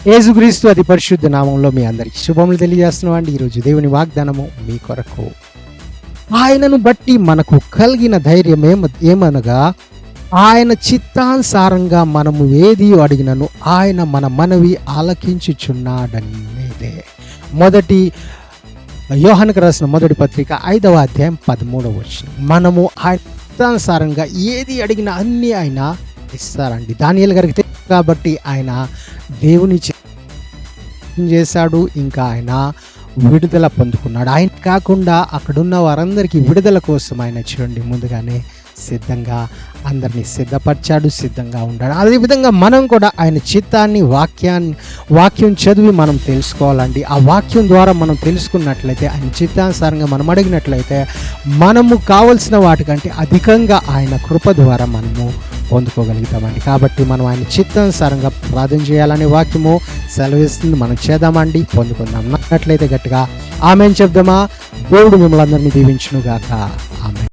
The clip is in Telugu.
యేసుక్రీస్తు అతి పరిశుద్ధ నామంలో మీ అందరికీ శుభములు తెలియజేస్తున్నాం అండి. ఈరోజు దేవుని వాగ్దానము మీ కొరకు. ఆయనను బట్టి మనకు కలిగిన ధైర్యం ఏమనగా, ఆయన చిత్తానుసారంగా మనము ఏది అడిగినను ఆయన మన మనవి ఆలకించుచున్నాడనేదే. మొదటి యోహానుకు రాసిన మొదటి పత్రిక 5వ అధ్యాయం 13వ వచనం. మనము ఆయన చిత్తానుసారంగా ఏది అడిగినా అన్నీ ఆయన ఇస్తారండి. దానియేలు గారికి తెలుసు కాబట్టి ఆయన దేవుని చేశాడు, ఇంకా ఆయన విడుదల పొందుకున్నాడు. ఆయన కాకుండా అక్కడున్న వారందరికీ విడుదల కోసం ఆయన చూడండి ముందుగానే సిద్ధంగా అందరినీ సిద్ధపరిచాడు, సిద్ధంగా ఉన్నాడు. అదేవిధంగా మనం కూడా ఆయన చిత్తాన్ని వాక్యం చదివి మనం తెలుసుకోవాలండి. ఆ వాక్యం ద్వారా మనం తెలుసుకున్నట్లయితే, ఆయన చిత్తానుసారంగా మనం అడిగినట్లయితే మనము కావలసిన వాటికంటే అధికంగా ఆయన కృప ద్వారా మనము పొందుకోగలుగుతామండి. కాబట్టి మనం ఆయన చిత్తానుసారంగా ప్రార్థన చేయాలనే వాక్యము సెలవిస్తుంది. మనం చేద్దామండి, పొందుకుందాం. నచ్చినట్లయితే గట్టిగా ఆమేన్ చెప్దామా? దేవుడు మిమ్మల్ని అందరినీ దీవించును గాక. ఆమేన్.